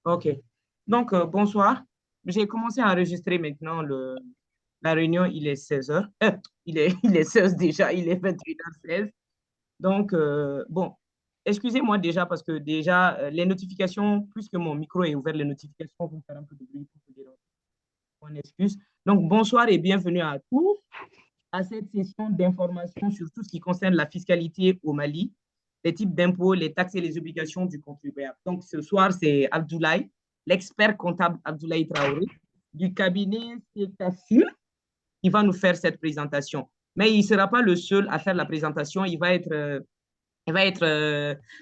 OK. Donc, bonsoir. J'ai commencé à enregistrer maintenant la réunion. Il est 16 heures. Il est 16 déjà. Il est 21h16. Donc, bon, excusez-moi déjà parce que déjà, les notifications, puisque mon micro est ouvert, les notifications vont faire un peu de bruit pour vous déranger. Mon excuse. Donc, bonsoir et bienvenue à tous à cette session d'information sur tout ce qui concerne la fiscalité au Mali, les types d'impôts, les taxes et les obligations du contribuable. Donc, ce soir, c'est Abdoulaye, l'expert comptable Abdoulaye Traoré, du cabinet CETAFIL, qui va nous faire cette présentation. Mais il ne sera pas le seul à faire la présentation. Il va être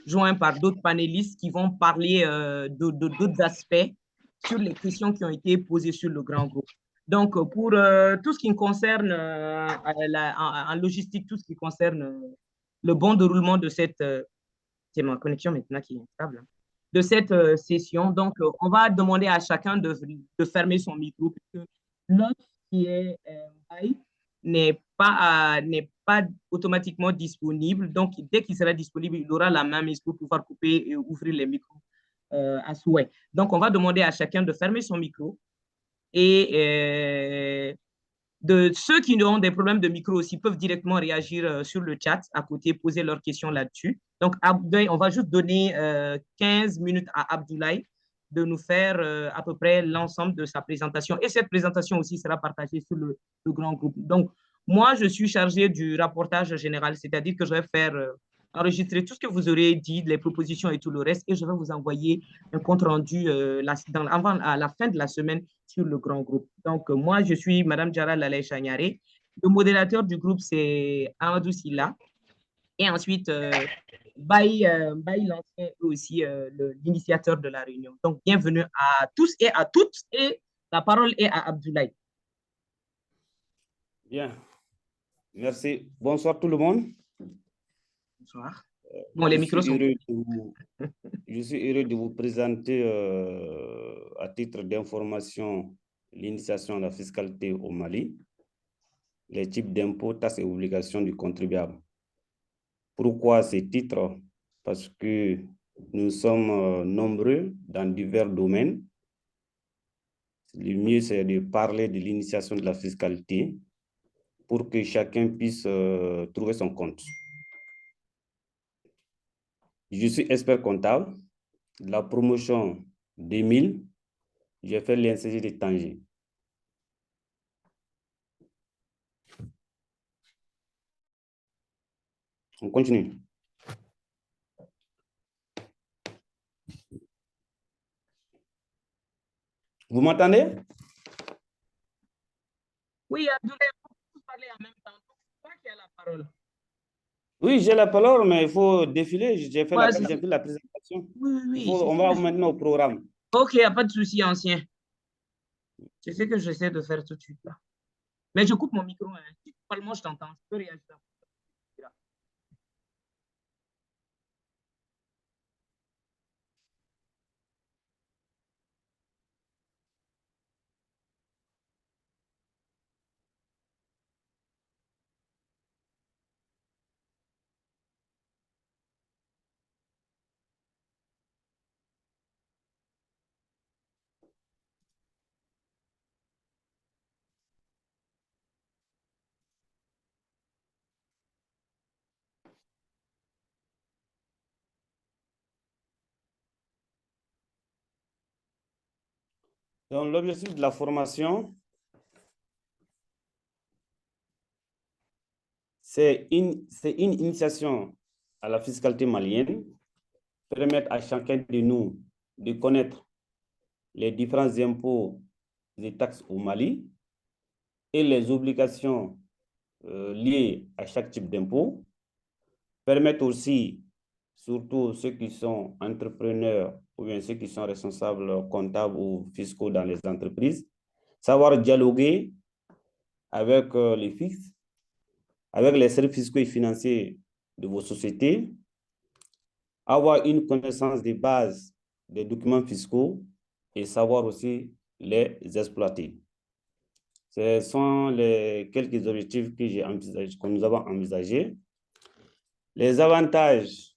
joint par d'autres panélistes qui vont parler d'autres aspects sur les questions qui ont été posées sur le grand groupe. Donc, pour tout ce qui concerne en logistique, tout ce qui concerne le bon déroulement de cette, c'est ma connexion maintenant qui est instable, hein, de cette session. Donc, on va demander à chacun de fermer son micro, puisque l'autre qui est live n'est pas automatiquement disponible. Donc, dès qu'il sera disponible, il aura la main mise pour pouvoir couper et ouvrir les micros à souhait. Donc, on va demander à chacun de fermer son micro et de ceux qui ont des problèmes de micro aussi peuvent directement réagir sur le chat à côté, poser leurs questions là-dessus. Donc, Abdoulaye, on va juste donner 15 minutes à Abdoulaye de nous faire à peu près l'ensemble de sa présentation. Et cette présentation aussi sera partagée sur le grand groupe. Donc, moi, je suis chargé du rapportage général, c'est-à-dire que je vais faire enregistrer tout ce que vous aurez dit, les propositions et tout le reste, et je vais vous envoyer un compte rendu avant, à la fin de la semaine sur le grand groupe. Donc, moi, je suis Madame Djara Lalay Chagnare. Le modérateur du groupe, c'est Amadou Silla. Et ensuite, Baye l'ancien aussi l'initiateur de la réunion. Donc, bienvenue à tous et à toutes. Et la parole est à Abdoulaye. Bien, merci. Bonsoir tout le monde. Bonsoir. Bon, les micros sont... Je suis heureux de vous présenter à titre d'information l'initiation à la fiscalité au Mali, les types d'impôts, taxes et obligations du contribuable. Pourquoi ces titres? Parce que nous sommes nombreux dans divers domaines. Le mieux, c'est de parler de l'initiation de la fiscalité pour que chacun puisse trouver son compte. Je suis expert comptable. La promotion 2000, j'ai fait l'INCG de Tanger. On continue. Vous m'entendez? Oui, Abdoulaye, vous parler en même temps. C'est toi qui as la parole. Oui, j'ai la parole, mais il faut défiler. J'ai fait, Ouais, fait la présentation. oui, oui, c'est On ce va que maintenant au programme. Ok, il n'y a pas de souci, ancien. C'est ce que j'essaie de faire tout de suite là. Mais je coupe mon micro. Hein. Si tu parles, moi, je t'entends. Je peux réagir. Donc, l'objectif de la formation, c'est une initiation à la fiscalité malienne, permettre à chacun de nous de connaître les différents impôts et taxes au Mali et les obligations liées à chaque type d'impôt, permettre aussi, surtout ceux qui sont entrepreneurs ou bien ceux qui sont responsables comptables ou fiscaux dans les entreprises, savoir dialoguer avec les fixes, avec les services fiscaux et financiers de vos sociétés, avoir une connaissance des bases des documents fiscaux et savoir aussi les exploiter. Ce sont les quelques objectifs que nous avons envisagés. Les avantages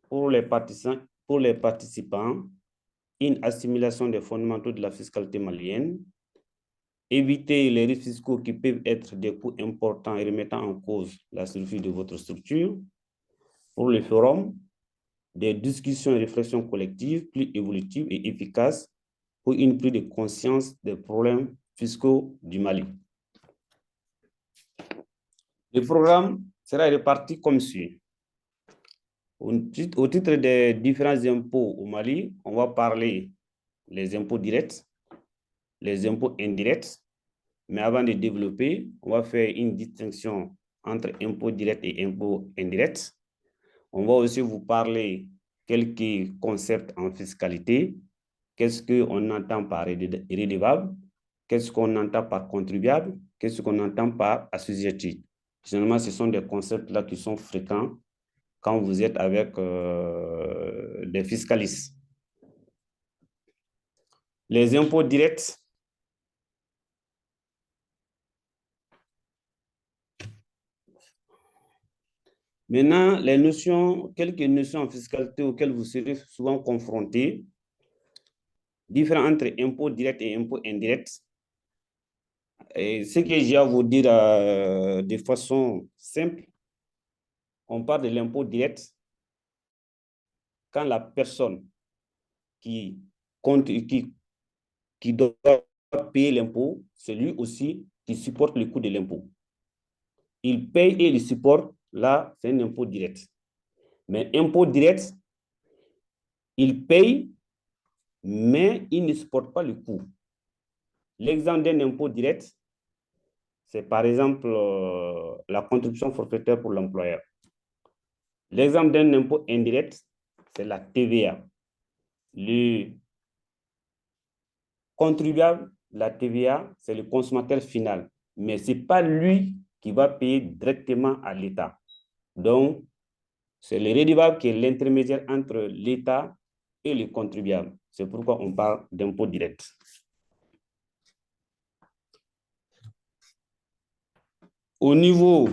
pour les participants, une assimilation des fondamentaux de la fiscalité malienne, éviter les risques fiscaux qui peuvent être des coûts importants et remettant en cause la survie de votre structure. Pour le forum, des discussions et réflexions collectives plus évolutives et efficaces pour une prise de conscience des problèmes fiscaux du Mali. Le programme sera réparti comme suit. Au titre des différents impôts au Mali, on va parler les impôts directs, les impôts indirects, mais avant de développer, on va faire une distinction entre impôts directs et impôts indirects. On va aussi vous parler quelques concepts en fiscalité. Qu'est-ce qu'on entend par redevable? Qu'est-ce qu'on entend par contribuable? Qu'est-ce qu'on entend par assujetti? Généralement, ce sont des concepts-là qui sont fréquents quand vous êtes avec des fiscalistes. Les impôts directs. Maintenant, les notions, quelques notions en fiscalité auxquelles vous serez souvent confrontés, différents entre impôts directs et impôts indirects. Et ce que j'ai à vous dire de façon simple, on parle de l'impôt direct quand la personne qui doit payer l'impôt, c'est lui aussi qui supporte le coût de l'impôt. Il paye et il supporte, là, c'est un impôt direct. Mais impôt direct, il paye, mais il ne supporte pas le coût. L'exemple d'un impôt direct, c'est par exemple la contribution forfaitaire pour l'employeur. L'exemple d'un impôt indirect, c'est la TVA. Le contribuable, la TVA, c'est le consommateur final, mais ce n'est pas lui qui va payer directement à l'État. Donc, c'est le redevable qui est l'intermédiaire entre l'État et le contribuable. C'est pourquoi on parle d'impôt direct. Au niveau,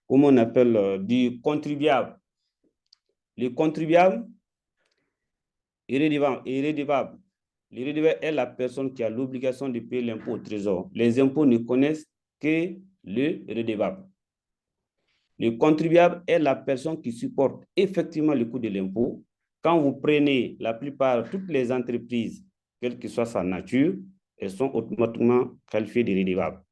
comment on appelle, du contribuable, le contribuable est redevable. Le redevable est la personne qui a l'obligation de payer l'impôt au trésor. Les impôts ne connaissent que le redevable. Le contribuable est la personne qui supporte effectivement le coût de l'impôt. Quand vous prenez la plupart, toutes les entreprises, quelle que soit sa nature, elles sont automatiquement qualifiées de redevables.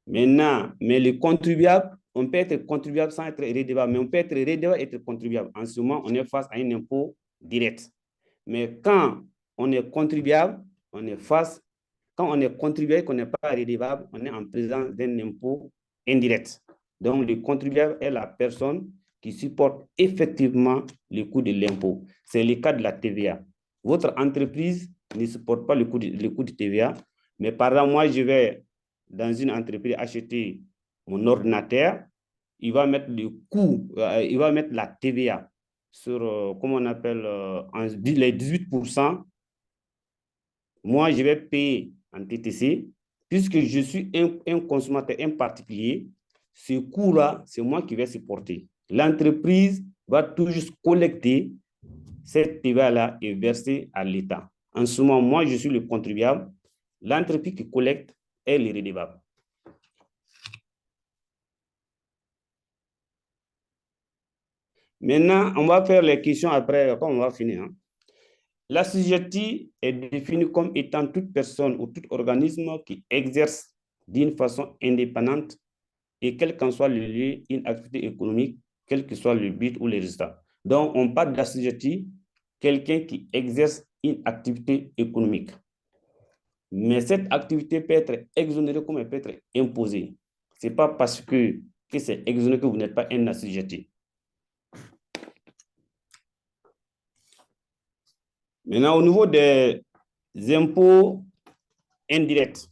Maintenant, mais le contribuable, on peut être contribuable sans être redevable, mais on peut être redevable et être contribuable. En ce moment, on est face à un impôt direct. Mais quand on est contribuable, on est face, quand on est contribuable et qu'on n'est pas redevable, on est en présence d'un impôt indirect. Donc, le contribuable est la personne qui supporte effectivement le coût de l'impôt. C'est le cas de la TVA. Votre entreprise ne supporte pas le coût de TVA, mais par exemple, moi, je vais dans une entreprise acheter mon ordinateur, il va mettre le coût, il va mettre la TVA sur, comment on appelle, les 18%. Moi, je vais payer en TTC, puisque je suis un consommateur, un particulier, ce coût-là, c'est moi qui vais supporter. L'entreprise va tout juste collecter cette TVA-là et verser à l'État. En ce moment, moi, je suis le contribuable. L'entreprise qui collecte est le redevable. Maintenant, on va faire les questions après, quand on va finir. Hein. L'assujetti est défini comme étant toute personne ou tout organisme qui exerce d'une façon indépendante et quel qu'en soit le lieu, une activité économique, quel que soit le but ou les résultats. Donc, on parle d'assujetti, quelqu'un qui exerce une activité économique. Mais cette activité peut être exonérée comme elle peut être imposée. Ce n'est pas parce que c'est exonéré que vous n'êtes pas un assujetti. Maintenant, au niveau des impôts indirects,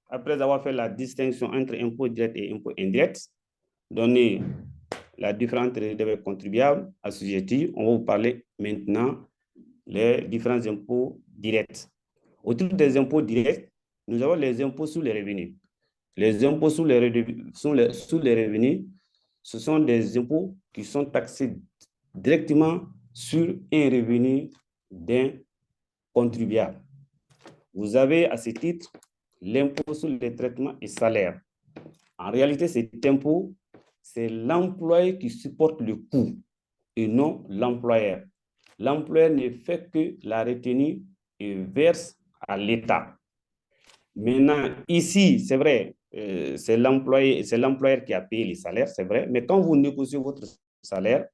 après avoir fait la distinction entre impôts directs et impôts indirects, donner la différence entre les contribuables, assujettis, on va vous parler maintenant les différents impôts directs. Au titre des impôts directs, nous avons les impôts sur les revenus. Les impôts sur les revenus, ce sont des impôts qui sont taxés directement sur un revenu d'un contribuables. Vous avez à ce titre l'impôt sur les traitements et salaires. En réalité, cet impôt, c'est l'employé qui supporte le coût et non l'employeur. L'employeur ne fait que la retenue et verse à l'État. Maintenant, ici, c'est vrai, c'est l'employeur qui a payé les salaires, c'est vrai, mais quand vous négociez votre salaire,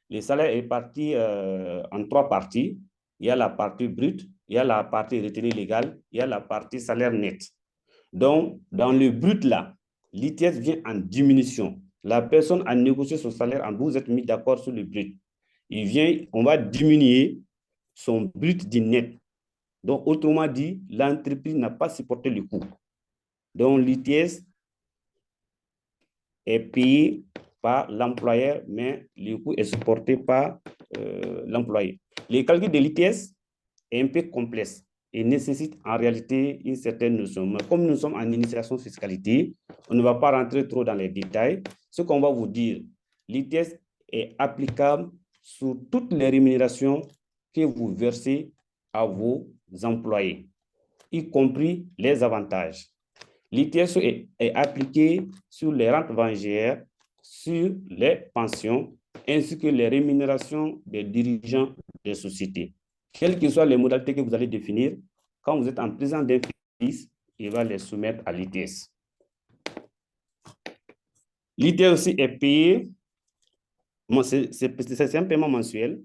le salaire est parti en 3 parties. Il y a la partie brute, il y a la partie retenue légale, il y a la partie salaire net. Donc, dans le brut là, l'ITS vient en diminution. La personne a négocié son salaire, vous êtes mis d'accord sur le brut. On va diminuer son brut du net. Donc, autrement dit, l'entreprise n'a pas supporté le coût. Donc, l'ITS est payé par l'employeur, mais le coût est supporté par l'employé. Le calcul de l'ITS est un peu complexe et nécessite en réalité une certaine notion. Mais comme nous sommes en initiation fiscalité, on ne va pas rentrer trop dans les détails. Ce qu'on va vous dire, l'ITS est applicable sur toutes les rémunérations que vous versez à vos employés, y compris les avantages. L'ITS est appliqué sur les rentes vengères, sur les pensions, ainsi que les rémunérations des dirigeants des sociétés. Quelles que soient les modalités que vous allez définir, quand vous êtes en présence d'un fils, il va les soumettre à l'ITS. L'ITS aussi est payé, c'est un paiement mensuel,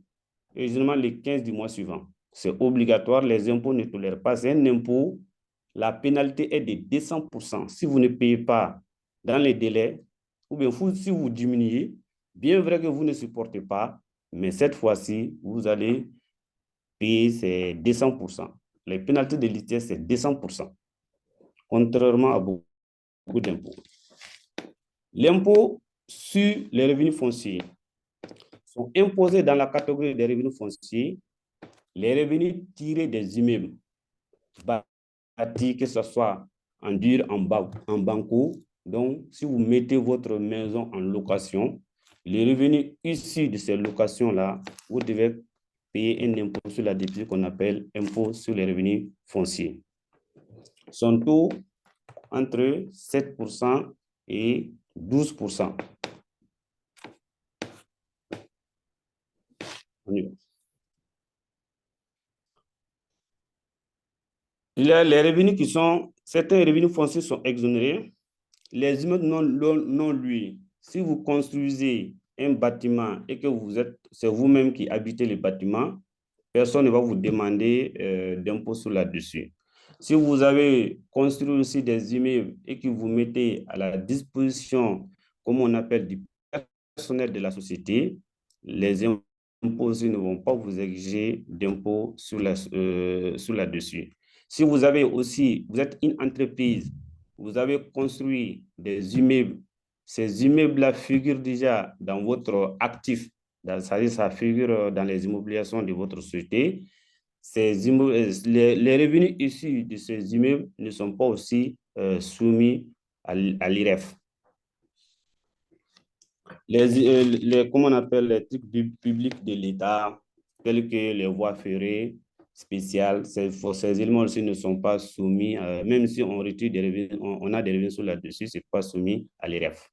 et généralement les 15 du mois suivant. C'est obligatoire, les impôts ne tolèrent pas. C'est un impôt, la pénalité est de 200%. Si vous ne payez pas dans les délais, ou bien si vous diminuez, bien vrai que vous ne supportez pas, mais cette fois-ci, vous allez payer ces 200%. Les pénalités de l'ITS, c'est 200%, contrairement à beaucoup d'impôts. L'impôt sur les revenus fonciers sont imposés dans la catégorie des revenus fonciers les revenus tirés des immeubles bâtis, que ce soit en dur, en banco. Donc, si vous mettez votre maison en location, les revenus issus de ces locations-là, vous devez payer un impôt sur la dépôt qu'on appelle impôt sur les revenus fonciers. Son taux entre 7% et 12%. Les revenus certains revenus fonciers sont exonérés. Les immeubles non loués, si vous construisez un bâtiment et que c'est vous-même qui habitez le bâtiment, personne ne va vous demander d'impôt sur là-dessus. Si vous avez construit aussi des immeubles et que vous mettez à la disposition, comme on appelle, du personnel de la société, les impôts aussi ne vont pas vous exiger d'impôt sur là-dessus. Si vous êtes une entreprise, vous avez construit des immeubles, ces immeubles-là figurent déjà dans votre actif, c'est-à-dire ça figure dans les immobilisations de votre société. Les revenus issus de ces immeubles ne sont pas aussi soumis à l'IREF. Comment on appelle les trucs publics de l'État, tels que les voies ferrées spéciales, ces éléments aussi ne sont pas soumis, même si on retire des revenus, on a des revenus sur là-dessus, ce n'est pas soumis à l'IREF.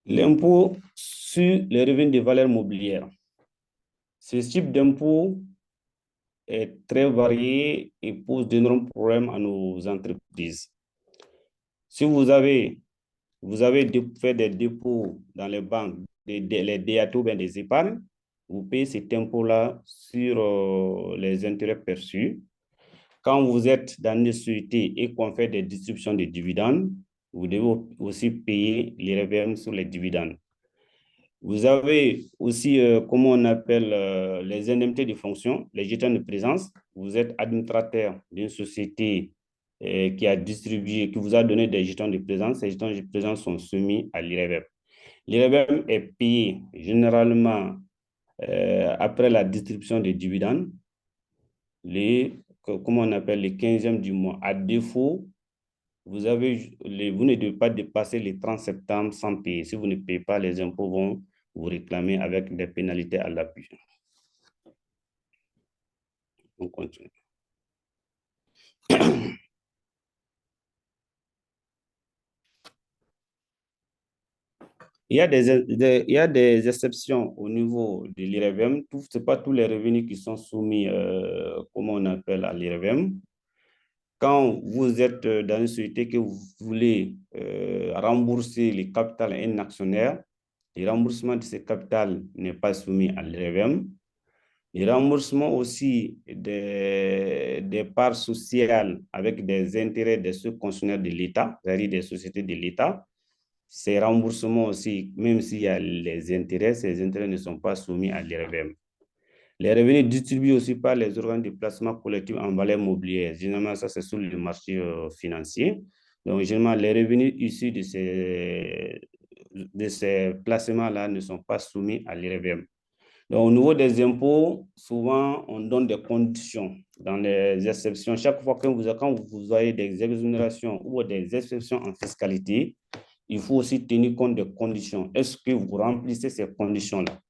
L'impôt sur les revenus de valeur mobilière. Ce type d'impôt est très varié et pose d'énormes problèmes à nos entreprises. Si vous avez fait des dépôts dans les banques, les DAT ou bien des épargnes, vous payez cet impôt-là sur les intérêts perçus. Quand vous êtes dans une société et qu'on fait des distributions de dividendes, vous devez aussi payer les revenus sur les dividendes. Vous avez aussi, comment on appelle, les indemnités de fonction, les jetons de présence. Vous êtes administrateur d'une société qui a distribué, qui vous a donné des jetons de présence. Ces jetons de présence sont soumis à l'IREVEM. L'IREVEM est payé généralement après la distribution des dividendes, comment on appelle, les 15e du mois. À défaut, vous ne devez pas dépasser les 30 septembre sans payer. Si vous ne payez pas, les impôts vont vous réclamer avec des pénalités à l'appui. On continue. Il y a des exceptions au niveau de l'IREVEM. Ce n'est pas tous les revenus qui sont soumis, comment on appelle, à l'IREVEM. Quand vous êtes dans une société que vous voulez rembourser les capitales à un actionnaire, le remboursement de ce capital n'est pas soumis à l'IREVEM. Le remboursement aussi des parts sociales avec des intérêts de ceux concessionnaires de l'État, c'est-à-dire des sociétés de l'État, ces remboursements aussi, même s'il y a les intérêts, ces intérêts ne sont pas soumis à l'IREVEM. Les revenus distribués aussi par les organes de placement collectif en valeur mobilière. Généralement, ça, c'est sur le marché financier. Donc, généralement, les revenus issus de ces placements-là ne sont pas soumis à l'IREVEM. Donc, au niveau des impôts, souvent, on donne des conditions dans les exceptions. Chaque fois que quand vous avez des exonérations ou des exceptions en fiscalité, il faut aussi tenir compte des conditions. Est-ce que vous remplissez ces conditions-là?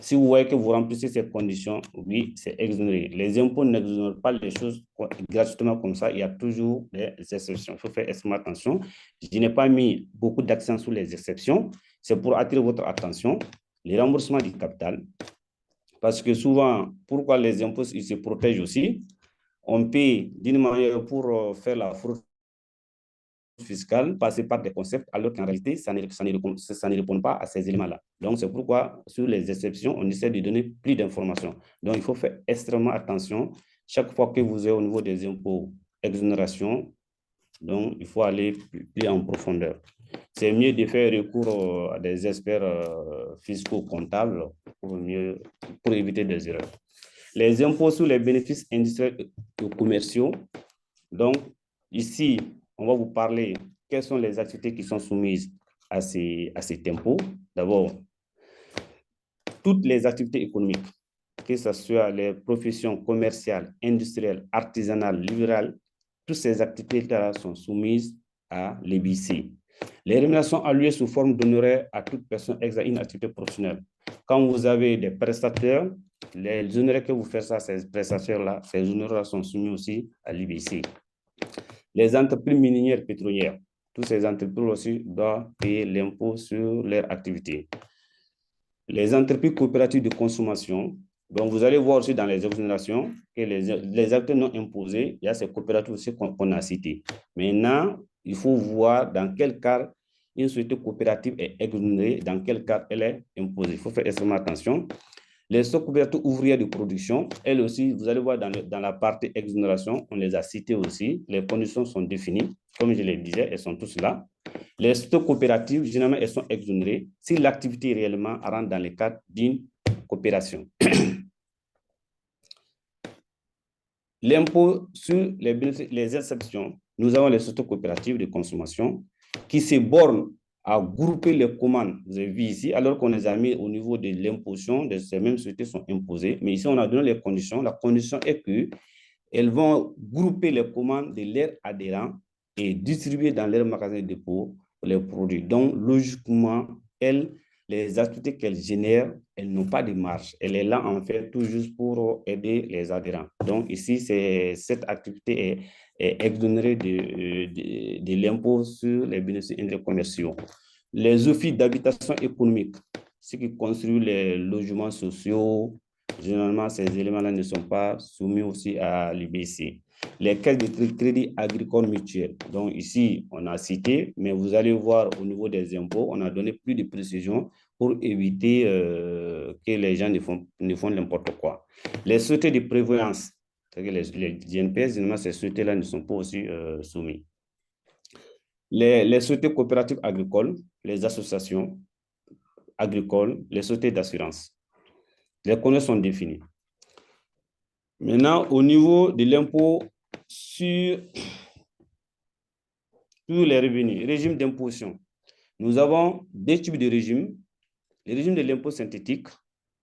Si vous voyez que vous remplissez ces conditions, oui, c'est exonéré. Les impôts n'exonèrent pas les choses gratuitement comme ça. Il y a toujours des exceptions. Il faut faire extrêmement attention. Je n'ai pas mis beaucoup d'accent sur les exceptions. C'est pour attirer votre attention. Les remboursements du capital. Parce que souvent, pourquoi les impôts ils se protègent aussi? On paye d'une manière pour faire la fraude fiscale, passer par des concepts, alors qu'en réalité, ça ne répond pas à ces éléments-là. Donc, c'est pourquoi, sur les exceptions, on essaie de donner plus d'informations. Donc, il faut faire extrêmement attention. Chaque fois que vous êtes au niveau des impôts, exonération, donc, il faut aller plus en profondeur. C'est mieux de faire recours à des experts fiscaux comptables pour éviter des erreurs. Les impôts sur les bénéfices industriels et commerciaux. Donc, ici, on va vous parler quelles sont les activités qui sont soumises à cet impôt. D'abord, toutes les activités économiques, que ce soit les professions commerciales, industrielles, artisanales, libérales, toutes ces activités-là sont soumises à l'EBC. Les rémunérations allouées sous forme d'honoraires à toute personne exerçant une activité professionnelle. Quand vous avez des prestataires, les honoraires que vous faites à ces prestataires-là, ces honoraires sont soumis aussi à l'IBC. Les entreprises minières pétrolières, toutes ces entreprises aussi doivent payer l'impôt sur leur activité. Les entreprises coopératives de consommation, donc vous allez voir aussi dans les exonérations que les acteurs non imposés, il y a ces coopératives aussi qu'on a citées. Maintenant, il faut voir dans quel cas une société coopérative est exonérée, dans quel cas elle est imposée. Il faut faire extrêmement attention. Les coopératives ouvrières de production, elles aussi, vous allez voir dans la partie exonération, on les a citées aussi. Les conditions sont définies. Comme je le disais, elles sont tous là. Les structures coopératives, généralement, elles sont exonérées si l'activité réellement rentre dans le cadre d'une coopération. L'impôt sur les exceptions, nous avons les structures coopératives de consommation qui se bornent à grouper les commandes. Vous avez vu ici, alors qu'on les a mis au niveau de l'imposition, de ces mêmes sociétés sont imposées. Mais ici, on a donné les conditions. La condition est qu'elles vont grouper les commandes de leurs adhérents et distribuer dans leurs magasins de dépôt les produits. Donc, logiquement, les activités qu'elles génèrent, elles n'ont pas de marge. Elle est là, en fait, tout juste pour aider les adhérents. Donc, ici, cette activité est exonérée de l'impôt sur les bénéfices intercommerciaux. Les offices d'habitation économique, ce qui construit les logements sociaux, généralement, ces éléments-là ne sont pas soumis aussi à l'IBC. Les caisses de crédit agricole mutuel. Donc ici, on a cité, mais vous allez voir au niveau des impôts, on a donné plus de précisions pour éviter que les gens ne font n'importe quoi. Les sociétés de prévoyance, c'est-à-dire les GNPS, généralement, ces sociétés-là ne sont pas aussi soumis. Les sociétés coopératives agricoles, les associations agricoles, les sociétés d'assurance. Les conditions sont définies. Maintenant, au niveau de l'impôt sur les revenus, régime d'imposition, nous avons deux types de régimes, le régime de l'impôt synthétique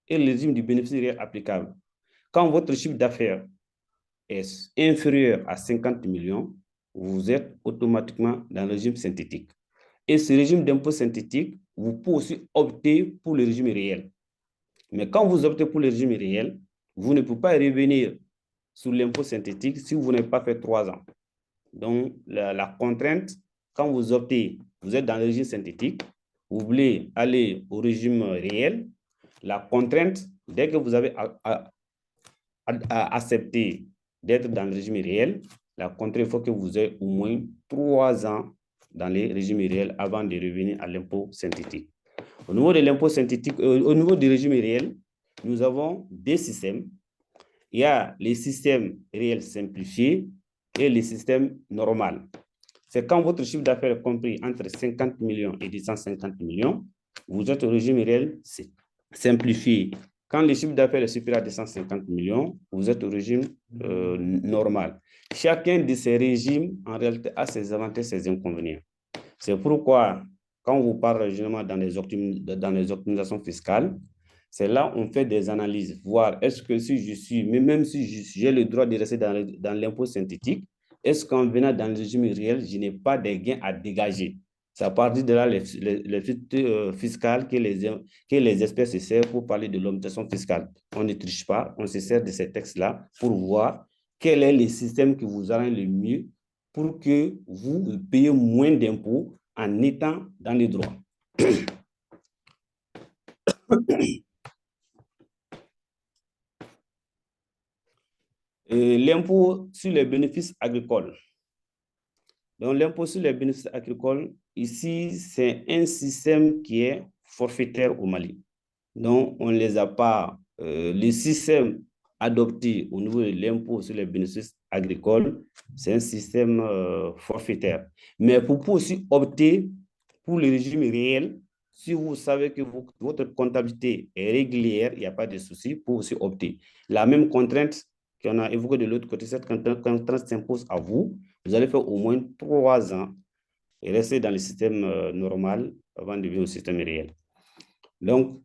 et le régime du bénéfice réel applicable. Quand votre chiffre d'affaires est inférieur à 50 millions, vous êtes automatiquement dans le régime synthétique. Et ce régime d'impôt synthétique, vous pouvez aussi opter pour le régime réel. Mais quand vous optez pour le régime réel, vous ne pouvez pas revenir sur l'impôt synthétique si vous n'avez pas fait 3 ans. Donc, la contrainte, quand vous optez, vous êtes dans le régime synthétique, vous voulez aller au régime réel, la contrainte, dès que vous avez accepté d'être dans le régime réel, la contrainte, il faut que vous ayez au moins 3 ans dans les régimes réels avant de revenir à l'impôt synthétique. Au niveau de l'impôt synthétique, au niveau du régime réel, nous avons des systèmes. Il y a les systèmes réels simplifiés et les systèmes normaux. C'est quand votre chiffre d'affaires est compris entre 50 millions et 250 millions, vous êtes au régime réel simplifié. Quand le chiffre d'affaires est supérieur à 250 millions, vous êtes au régime normal. Chacun de ces régimes, en réalité, a ses avantages et ses inconvénients. C'est pourquoi, quand on vous parle généralement dans les optimisations fiscales, c'est là où on fait des analyses, voir est-ce que si je suis, mais même si j'ai le droit de rester dans l'impôt synthétique, est-ce qu'en venant dans le régime réel, je n'ai pas des gains à dégager? C'est à partir de là les fiscales que les experts se servent pour parler de l'optimisation fiscale. On ne triche pas, on se sert de ces textes-là pour voir quel est le système qui vous arrange le mieux pour que vous payiez moins d'impôts en étant dans les droits. L'impôt sur les bénéfices agricoles. Donc, l'impôt sur les bénéfices agricoles, ici, c'est un système qui est forfaitaire au Mali. Donc, on ne les a pas. Le système adopté au niveau de l'impôt sur les bénéfices agricoles, c'est un système forfaitaire. Mais vous pouvez aussi opter pour le régime réel. Si vous savez que votre comptabilité est régulière, il n'y a pas de souci, pour aussi opter. La même contrainte qu'on a évoquée de l'autre côté, cette contrainte s'impose à vous. Vous allez faire au moins 3 ans et rester dans le système normal avant de venir au système réel. Donc,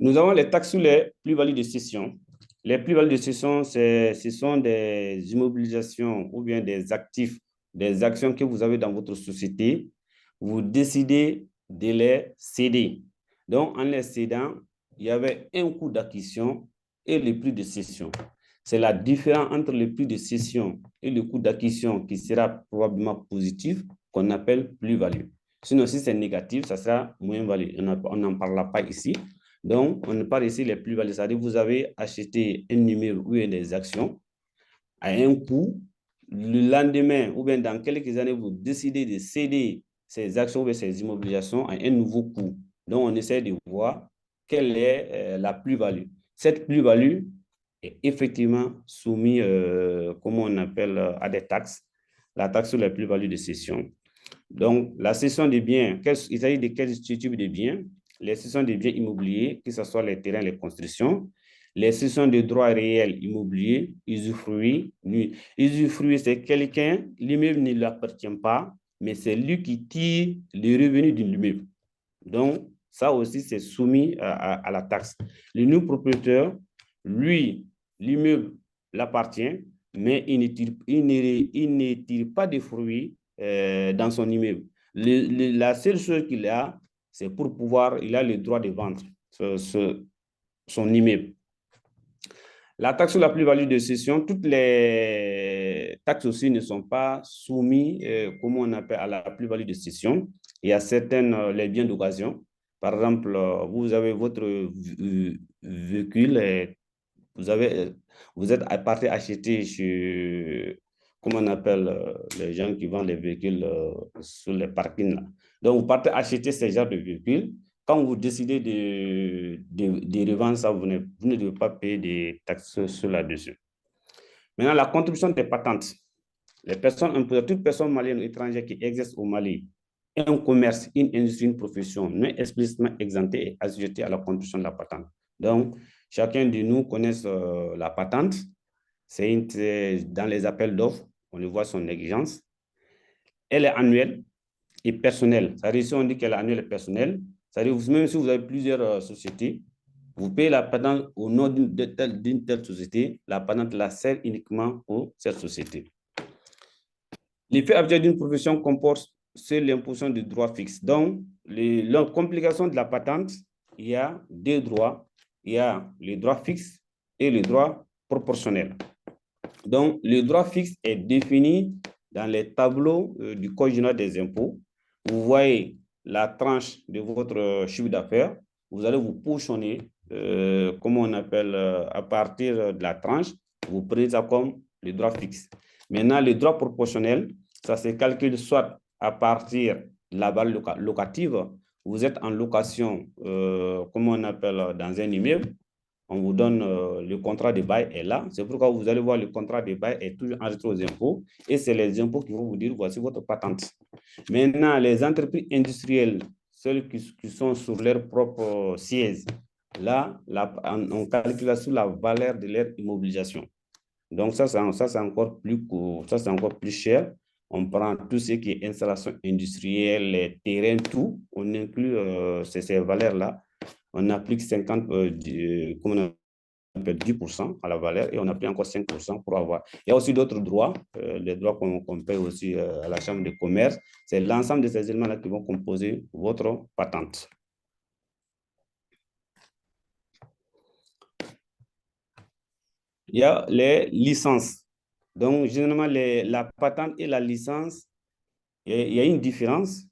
nous avons les taxes sur les plus-values de cession. Les plus-values de cession, ce sont des immobilisations ou bien des actifs, des actions que vous avez dans votre société. Vous décidez de les céder. Donc, en les cédant, il y avait un coût d'acquisition et le prix de cession. C'est la différence entre le prix de cession et le coût d'acquisition qui sera probablement positif qu'on appelle plus-value. Sinon, si c'est négatif, ça sera moins-value. On n'en parlera pas ici. Donc, on parle ici les plus-values. C'est-à-dire que vous avez acheté un numéro ou des actions à un coût. Le lendemain, ou bien dans quelques années, vous décidez de céder ces actions ou ces immobilisations à un nouveau coût. Donc, on essaie de voir quelle est la plus-value. Cette plus-value est effectivement soumise, comment on appelle, à des taxes. La taxe sur les plus-values de cession. Donc, la cession des biens, il s'agit de quel type de biens? Les cessions des biens immobiliers, que ce soit les terrains, les constructions, les cessions de droits réels immobiliers, usufruit. Usufruit, c'est quelqu'un, l'immeuble ne lui appartient pas, mais c'est lui qui tire les revenus de l'immeuble. Donc, ça aussi, c'est soumis à la taxe. Le nouveau propriétaire, lui, l'immeuble l'appartient, mais il ne tire pas de fruits dans son immeuble. La seule chose qu'il a, c'est pour pouvoir, il a le droit de vendre son immeuble. La taxe sur la plus-value de cession, toutes les taxes aussi ne sont pas soumises, comment on appelle, à la plus-value de cession. Il y a certaines, les biens d'occasion. Par exemple, vous avez votre véhicule, vous êtes parti acheter chez, comment on appelle, les gens qui vendent les véhicules sur les parkings. Là. Donc, vous partez acheter ces genres de véhicules. Quand vous décidez de revendre ça, vous ne devez pas payer des taxes sur là-dessus. Maintenant, la contribution des patentes. Les personnes, toute personne malienne ou étrangère qui exerce au Mali, un commerce, une industrie, une profession non explicitement exemptée et assujettée à la contribution de la patente. Donc, chacun de nous connaît la patente. C'est dans les appels d'offres, on voit son exigence. Elle est annuelle et personnelle. C'est-à-dire, si on dit qu'elle est annuelle et personnelle, c'est-à-dire même si vous avez plusieurs sociétés, Vous payez la patente au nom d'une telle société. La patente la sert uniquement pour cette société. L'effet habituel d'une profession comporte c'est l'imposition de droits fixes. Donc, la complication de la patente, il y a deux droits. Il y a le droit fixe et le droit proportionnel. Donc, le droit fixe est défini dans les tableaux du Code général des impôts. Vous voyez la tranche de votre chiffre d'affaires. Vous allez vous positionner, comment on appelle, à partir de la tranche. Vous prenez ça comme le droit fixe. Maintenant, le droit proportionnel, ça se calcule soit à partir de la valeur locative. Vous êtes en location, comment on appelle, dans un immeuble. On vous donne le contrat de bail est là. C'est pourquoi vous allez voir le contrat de bail est toujours enregistré aux impôts. Et c'est les impôts qui vont vous dire voici votre patente. Maintenant, les entreprises industrielles, celles qui sont sur leur propre siège, là, on calcule sur la valeur de leur immobilisation. Donc, ça, c'est encore plus cher. On prend tout ce qui est installation industrielle, les terrains, tout. On inclut ces valeurs-là. On applique 10% à la valeur et on applique encore 5% pour avoir. Il y a aussi d'autres droits, les droits qu'on paye aussi à la Chambre de commerce. C'est l'ensemble de ces éléments-là qui vont composer votre patente. Il y a les licences. Donc, généralement, la patente et la licence, il y a une différence.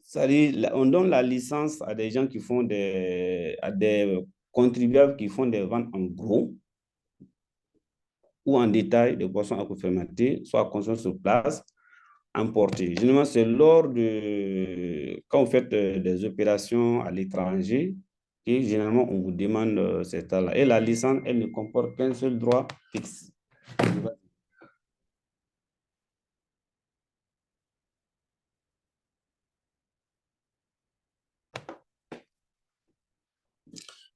C'est-à-dire, on donne la licence à des gens qui font à des contribuables qui font des ventes en gros ou en détail de boissons aquafermentées, soit à consommer sur place, importées. Généralement, c'est quand vous faites des opérations à l'étranger, et généralement, on vous demande cet état-là. Et la licence, elle ne comporte qu'un seul droit fixe.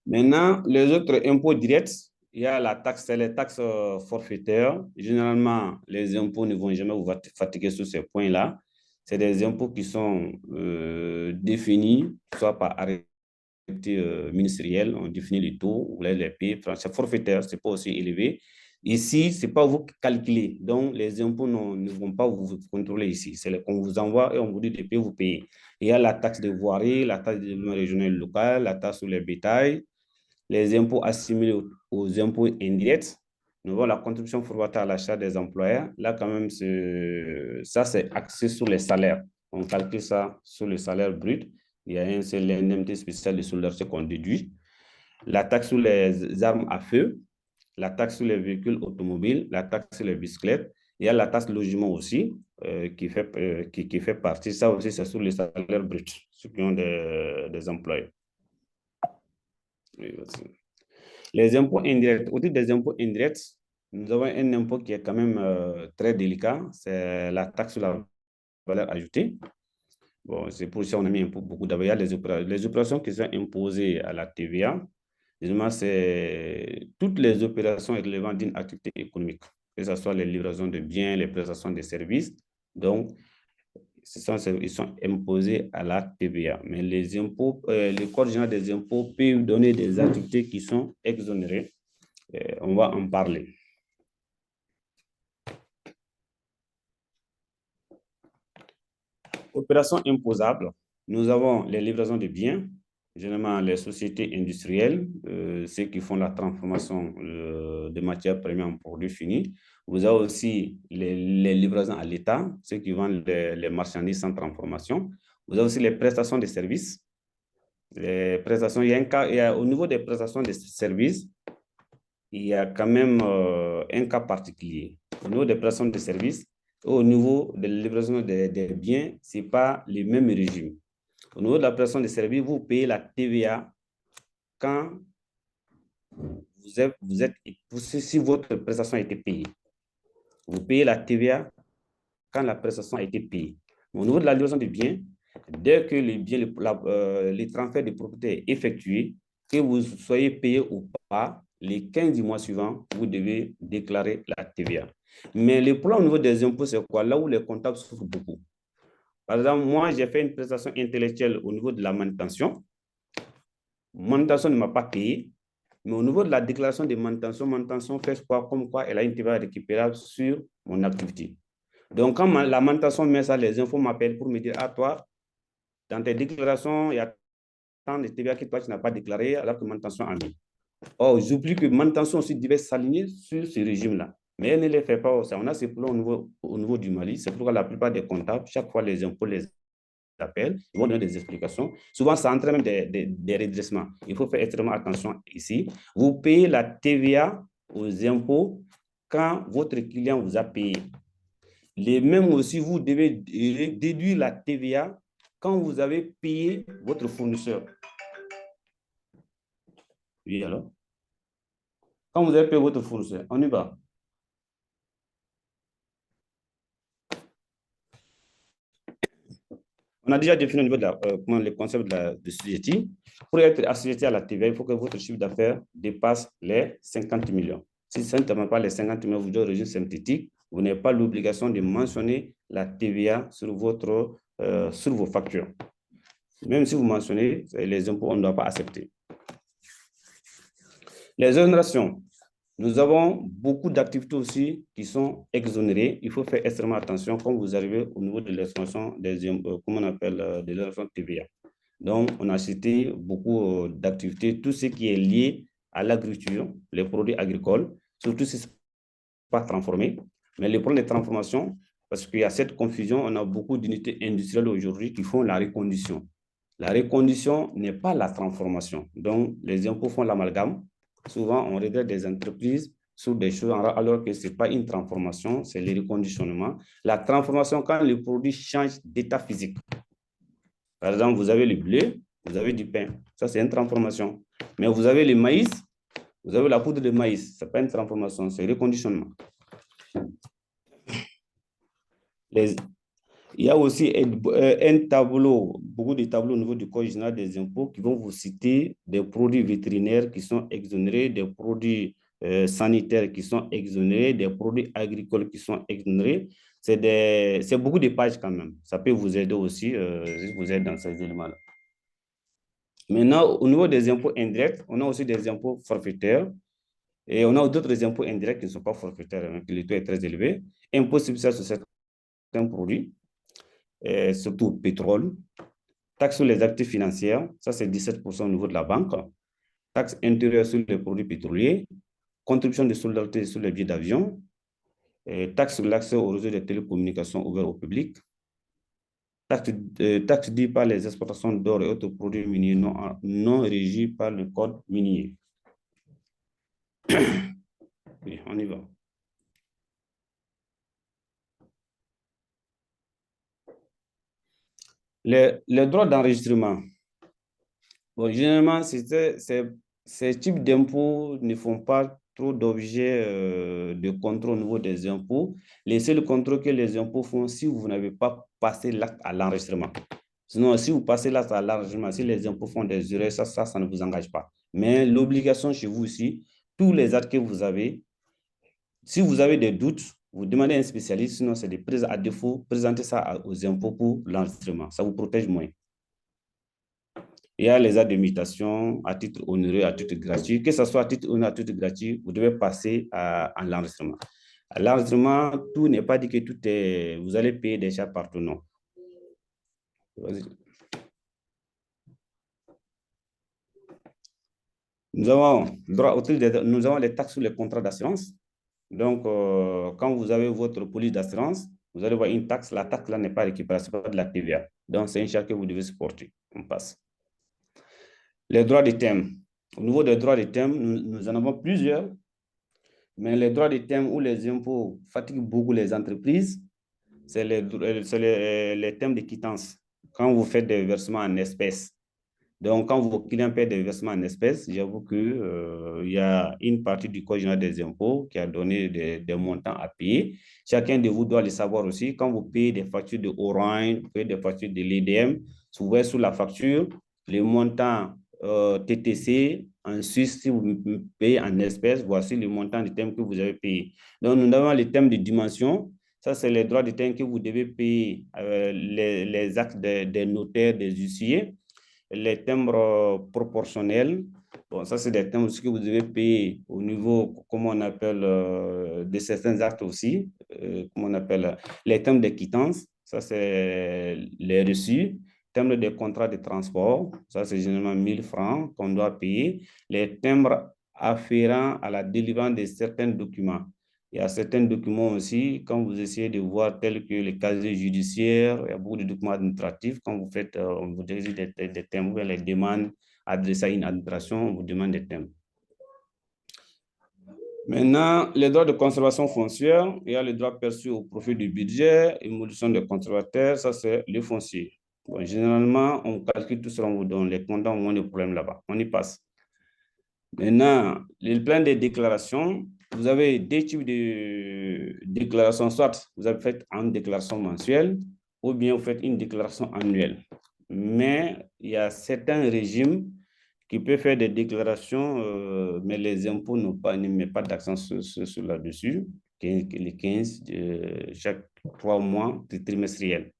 Maintenant, les autres impôts directs, il y a la taxe, c'est les taxes forfaitaires. Généralement, les impôts ne vont jamais vous fatiguer sur ces points-là. C'est des impôts qui sont définis, soit par arrêté ministériel, on définit les taux, vous les payer. C'est forfaitaire, ce n'est pas aussi élevé. Ici, ce n'est pas vous qui calculez. Donc, les impôts ne vont pas vous contrôler ici. C'est qu'on vous envoie et on vous dit de payer, vous payez. Il y a la taxe de voirie, la taxe de développement régional et local, la taxe sur les bétails, les impôts assimilés aux impôts indirects. Nous avons la contribution forfaitaire à l'achat des employeurs. Là, quand même, ça, c'est axé sur les salaires. On calcule ça sur le salaire brut. Il y a un seul indemnité spéciale de solidarité qu'on déduit. La taxe sur les armes à feu, la taxe sur les véhicules automobiles, la taxe sur les bicyclettes. Il y a la taxe logement aussi, qui fait partie. Ça aussi, c'est sur le salaire brut, ceux qui ont des employés. Les impôts indirects. Au titre des impôts indirects, nous avons un impôt qui est quand même très délicat. C'est la taxe sur la valeur ajoutée. Bon, c'est pour ça qu'on a mis beaucoup d'abord. Il y a les opérations qui sont imposées à la TVA. C'est toutes les opérations relevantes d'une activité économique, que ce soit les livraisons de biens, les prestations de services. Donc, ils sont imposés à la TVA. Mais les impôts, le Code général des impôts peut donner des activités qui sont exonérées. On va en parler. Opérations imposables. Nous avons les livraisons de biens, généralement les sociétés industrielles, ceux qui font la transformation de matières premières en produits finis. Vous avez aussi les livraisons à l'État, ceux qui vendent les marchandises sans transformation. Vous avez aussi les prestations de services. Les prestations, au niveau des prestations de services, il y a quand même un cas particulier. Au niveau des prestations de services, au niveau de la livraison des biens, ce n'est pas le même régime. Au niveau de la prestation de services, vous payez la TVA quand si votre prestation a été payée. Vous payez la TVA quand la prestation a été payée. Au niveau de la livraison des biens, dès que les transferts de propriété est effectué, que vous soyez payé ou pas, les 15 du mois suivants, vous devez déclarer la TVA. Mais le problème au niveau des impôts, c'est quoi? Là où les comptables souffrent beaucoup. Par exemple, moi, j'ai fait une prestation intellectuelle au niveau de la manutention. manutention ne m'a pas payé, mais au niveau de la déclaration de manutention fait quoi, comme quoi elle a une TVA récupérable sur mon activité. Donc, quand la manutention met ça, les infos m'appellent pour me dire, ah, toi, dans tes déclarations, il y a tant de TVA que toi, tu n'as pas déclaré, alors que manutention a mis. Oh, j'oublie que manutention aussi devait s'aligner sur ce régime-là. Mais elle ne les fait pas. On a ces problèmes au niveau du Mali. C'est pourquoi la plupart des comptables, chaque fois les impôts les appellent, ils vont donner des explications. Souvent, ça entraîne même des redressements. Il faut faire extrêmement attention ici. Vous payez la TVA aux impôts quand votre client vous a payé. Les mêmes aussi, vous devez déduire la TVA quand vous avez payé votre fournisseur. Oui, alors? Quand vous avez payé votre fournisseur, on y va. On a déjà défini au niveau de le concept de sujetti. Pour être assujetti à la TVA, il faut que votre chiffre d'affaires dépasse les 50 millions. Si ça ne dépasse pas les 50 millions, vous êtes d'origine synthétique, vous n'avez pas l'obligation de mentionner la TVA sur vos factures. Même si vous mentionnez, les impôts, on ne doit pas accepter. Les exonérations. Nous avons beaucoup d'activités aussi qui sont exonérées. Il faut faire extrêmement attention quand vous arrivez au niveau de l'extension des impôts, comment on appelle, de l'exonération de TVA. Donc, on a cité beaucoup d'activités, tout ce qui est lié à l'agriculture, les produits agricoles, surtout si ce n'est pas transformé. Mais les problèmes de transformation, parce qu'il y a cette confusion, on a beaucoup d'unités industrielles aujourd'hui qui font la recondition. La recondition n'est pas la transformation. Donc, les impôts font l'amalgame. Souvent, on regrette des entreprises sur des choses alors que ce n'est pas une transformation, c'est le reconditionnement. La transformation, quand le produit change d'état physique. Par exemple, vous avez le blé, vous avez du pain. Ça, c'est une transformation. Mais vous avez le maïs, vous avez la poudre de maïs. Ce n'est pas une transformation, c'est le reconditionnement. Il y a aussi un tableau, beaucoup de tableaux au niveau du Code général des impôts qui vont vous citer des produits vétérinaires qui sont exonérés, des produits sanitaires qui sont exonérés, des produits agricoles qui sont exonérés. C'est beaucoup de pages quand même. Ça peut vous aider aussi si vous êtes dans ces éléments-là. Maintenant, au niveau des impôts indirects, on a aussi des impôts forfaitaires et on a d'autres impôts indirects qui ne sont pas forfaitaires, hein, le taux est très élevé. Impôt sur certains produits, surtout pétrole, taxe sur les actifs financiers, ça c'est 17% au niveau de la banque, taxe intérieure sur les produits pétroliers, contribution de solidarité sur les billets d'avion, taxe sur l'accès au réseau de télécommunications ouvert au public, taxe due par les exportations d'or et autres produits miniers non régis par le code minier. Oui, on y va. Les droits d'enregistrement. Bon, généralement, ces types d'impôts ne font pas trop d'objets de contrôle au niveau des impôts. Les seuls contrôles que les impôts font si vous n'avez pas passé l'acte à l'enregistrement. Sinon, si vous passez l'acte à l'enregistrement, si les impôts font des erreurs, ça ne vous engage pas. Mais l'obligation chez vous aussi, tous les actes que vous avez, si vous avez des doutes, vous demandez à un spécialiste, sinon c'est à défaut, présenter ça aux impôts pour l'enregistrement. Ça vous protège moins. Il y a les actes de mutation à titre onéreux, à titre gratuit. Que ce soit à titre onéreux, à titre gratuit, vous devez passer à l'enregistrement. À l'enregistrement, tout n'est pas dit que tout est... Vous allez payer des charges partout, non. Nous avons les taxes sur les contrats d'assurance. Donc, quand vous avez votre police d'assurance, vous allez voir une taxe. La taxe là n'est pas récupérable, ce n'est pas de la TVA. Donc, c'est une charge que vous devez supporter. On passe. Les droits de thème. Au niveau des droits de thème, nous en avons plusieurs. Mais les droits de thème où les impôts fatiguent beaucoup les entreprises, c'est les thèmes de quittance. Quand vous faites des versements en espèces. Donc, quand vos clients paient des versements en espèces, j'avoue qu'il y a une partie du Code général des impôts qui a donné des montants à payer. Chacun de vous doit le savoir aussi. Quand vous payez des factures de Orange, vous payez des factures de l'EDM, vous voyez sous la facture les montants TTC. En Suisse, si vous payez en espèces, voici le montant du thème que vous avez payé. Donc, nous avons les thèmes de dimension. Ça, c'est les droits de thème que vous devez payer, les actes des notaires, des huissiers. les timbres proportionnels. Bon, ça, c'est des timbres que vous devez payer au niveau, comment on appelle, de certains actes aussi, comment on appelle, les timbres des quittances. Ça, c'est les reçus. Timbres des contrats de transport. Ça, c'est généralement 1000 francs qu'on doit payer. Les timbres afférents à la délivrance de certains documents. Il y a certains documents aussi, quand vous essayez de voir, tels que les casiers judiciaires, il y a beaucoup de documents administratifs. Quand vous faites, on vous dirige des timbres, les demandes adressées à une administration, on vous demande des timbres. Maintenant, les droits de conservation foncière, il y a les droits perçus au profit du budget, émolution des conservateurs, ça c'est le foncier. Bon, généralement, on calcule tout ça, on vous donne les comptants, moins de problèmes là-bas. On y passe. Maintenant, le plan de déclaration, vous avez deux types de déclarations, soit vous avez fait une déclaration mensuelle ou bien vous faites une déclaration annuelle. Mais il y a certains régimes qui peuvent faire des déclarations, mais les impôts ne mettent pas d'accent sur là-dessus, les 15 chaque 3 mois trimestriels.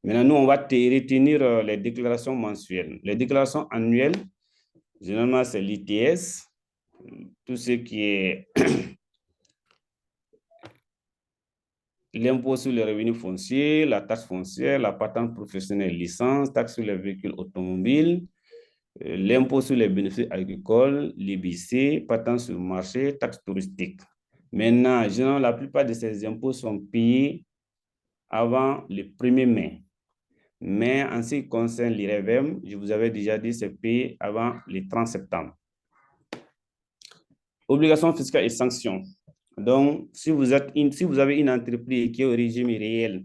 Maintenant, nous, on va retenir les déclarations mensuelles. Les déclarations annuelles, généralement, c'est l'ITS, tout ce qui est l'impôt sur les revenus fonciers, la taxe foncière, la patente professionnelle licence, taxe sur les véhicules automobiles, l'impôt sur les bénéfices agricoles, l'IBC, patente sur le marché, taxe touristique. Maintenant, généralement, la plupart de ces impôts sont payés avant le 1er mai. Mais en ce qui concerne l'IREVEM, je vous avais déjà dit, c'est payé avant le 30 septembre. Obligations fiscales et sanctions. Donc, si vous avez une entreprise qui est au régime réel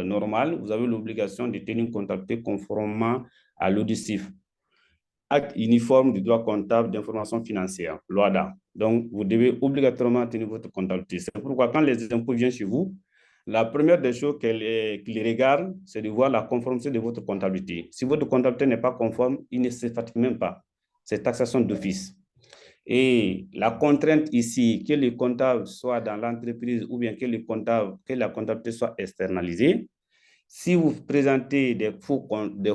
normal, vous avez l'obligation de tenir une comptabilité conformément à l'ODCIF, Acte uniforme du droit comptable d'information financière, l'OADA. Donc, vous devez obligatoirement tenir votre comptabilité. C'est pourquoi quand les impôts viennent chez vous, la première des choses qu'ils regardent, c'est de voir la conformité de votre comptabilité. Si votre comptabilité n'est pas conforme, il ne se fatigue même pas. C'est taxation d'office. Et la contrainte ici, que le comptable soit dans l'entreprise ou bien que la comptabilité soit externalisée, si vous présentez des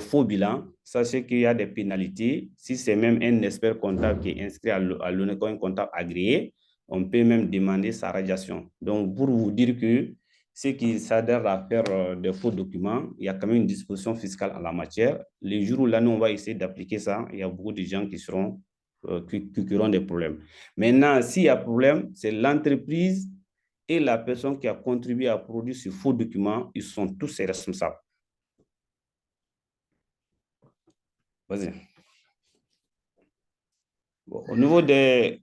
faux bilans, sachez qu'il y a des pénalités. Si c'est même un expert comptable qui est inscrit à l'ONECO, un comptable agréé, on peut même demander sa radiation. Donc, pour vous dire que ceux qui s'adhèrent à faire des faux documents, il y a quand même une disposition fiscale en la matière. Les jours où là, nous, on va essayer d'appliquer ça, il y a beaucoup de gens qui auront des problèmes. Maintenant, s'il y a problème, c'est l'entreprise et la personne qui a contribué à produire ce faux document, ils sont tous responsables. Vas-y. Bon, au niveau des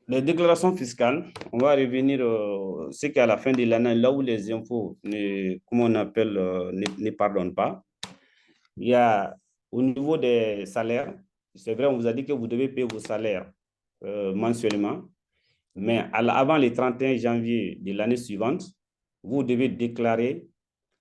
déclarations fiscales, on va revenir ce qu'à la fin de l'année, là où les impôts, comment on appelle, ne pardonnent pas. Il y a au niveau des salaires, c'est vrai, on vous a dit que vous devez payer vos salaires mensuellement, mais avant le 31 janvier de l'année suivante, vous devez déclarer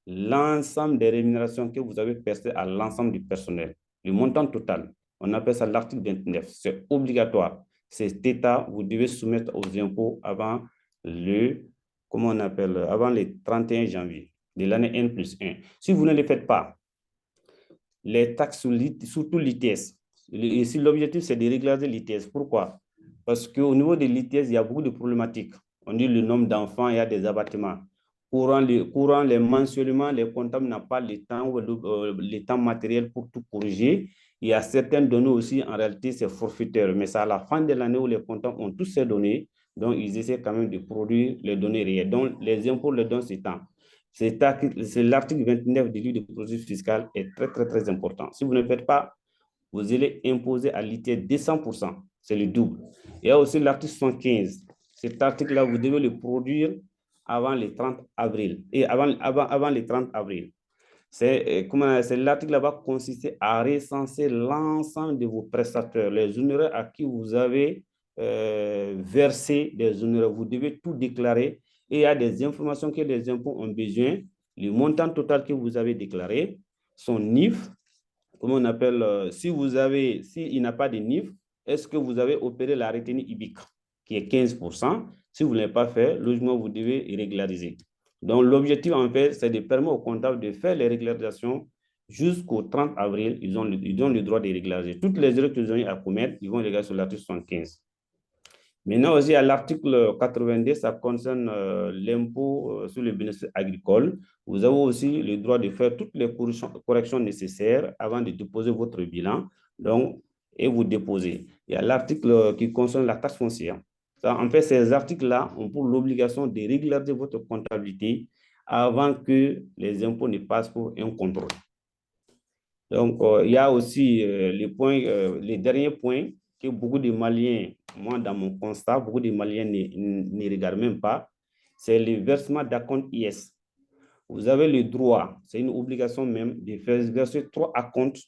l'ensemble des rémunérations que vous avez versées à l'ensemble du personnel, le montant total. On appelle ça l'article 29. C'est obligatoire. Cet état, vous devez soumettre aux impôts avant avant le 31 janvier de l'année N+1. Si vous ne le faites pas, les taxes, surtout l'ITS, ici l'objectif c'est de régulariser l'ITS. Pourquoi? Parce qu'au niveau de l'ITS, il y a beaucoup de problématiques. On dit le nombre d'enfants, il y a des abattements. Les mensuellement, les comptables n'ont pas le temps matériel pour tout corriger. Il y a certaines données aussi, en réalité, c'est forfaitaire. Mais c'est à la fin de l'année où les comptables ont toutes ces données, donc ils essaient quand même de produire les données réelles. Donc, les impôts leur donnent ce temps. C'est l'article 29 du livre de procédure fiscale est très, très, très important. Si vous ne le faites pas, vous allez imposer à l'ITS 200%. C'est le double. Il y a aussi l'article 75. Cet article-là, vous devez le produire avant le 30 avril. Et avant le 30 avril. L'article va consister à recenser l'ensemble de vos prestataires, les honoraires à qui vous avez versé des honoraires. Vous devez tout déclarer et il y a des informations que les impôts ont besoin, le montant total que vous avez déclaré, son NIF, comment on appelle, s'il n'a pas de NIF, est-ce que vous avez opéré la retenue IBIC, qui est 15%. Si vous ne l'avez pas fait, logiquement, vous devez régulariser. Donc, l'objectif, en fait, c'est de permettre aux comptables de faire les régularisations jusqu'au 30 avril, ils ont le droit de régulariser. Toutes les erreurs qu'ils ont eu à commettre, ils vont régulariser sur l'article 75. Maintenant aussi, à l'article 82, ça concerne l'impôt sur les bénéfices agricoles. Vous avez aussi le droit de faire toutes les corrections nécessaires avant de déposer votre bilan. Donc, et vous déposez. Il y a l'article qui concerne la taxe foncière. Ça, en fait, ces articles-là ont pour l'obligation de régulariser votre comptabilité avant que les impôts ne passent pour un contrôle. Donc, il y a aussi les derniers points que beaucoup de Maliens, moi dans mon constat, beaucoup de Maliens ne regardent même pas, c'est le versement d'acompte IS. Vous avez le droit, c'est une obligation même, de faire verser 3 acomptes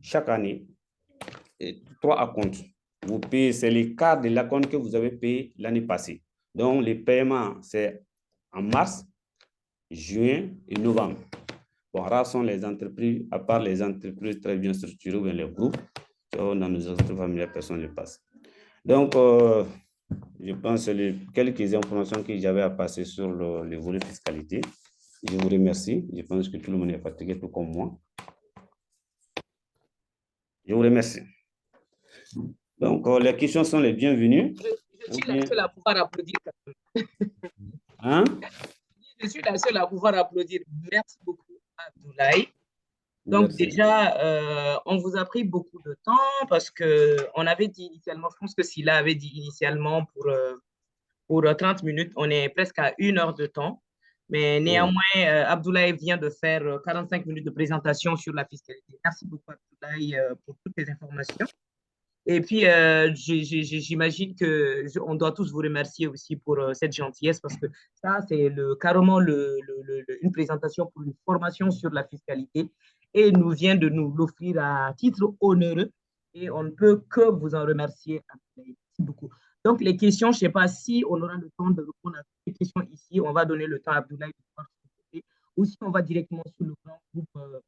chaque année. 3 acomptes. Vous payez, c'est le quart de l'acompte que vous avez payé l'année passée. Donc, le paiement, c'est en mars, juin et novembre. Bon, rares sont les entreprises, à part les entreprises très bien structurées ou les groupes, dans nos entreprises familiales, personne ne passe. Donc, je pense que c'est quelques informations que j'avais à passer sur le volet fiscalité. Je vous remercie. Je pense que tout le monde est fatigué, tout comme moi. Je vous remercie. Donc, les questions sont les bienvenues. Je suis la seule à pouvoir applaudir. Hein? Je suis la seule à pouvoir applaudir. Merci beaucoup, Abdoulaye. Donc Merci. déjà, on vous a pris beaucoup de temps parce qu'on avait dit initialement, je pense que Silla avait dit initialement pour 30 minutes, on est presque à 1 heure de temps. Mais néanmoins, Abdoulaye vient de faire 45 minutes de présentation sur la fiscalité. Merci beaucoup, Abdoulaye, pour toutes les informations. Et puis, j'imagine qu'on doit tous vous remercier aussi pour cette gentillesse parce que ça, c'est carrément une présentation pour une formation sur la fiscalité et il nous vient de nous l'offrir à titre onéreux et on ne peut que vous en remercier. Merci beaucoup. Donc, les questions, je ne sais pas si on aura le temps de répondre à toutes les questions ici. On va donner le temps à Abdoulaye de pouvoir se poser ou si on va directement sur le grand groupe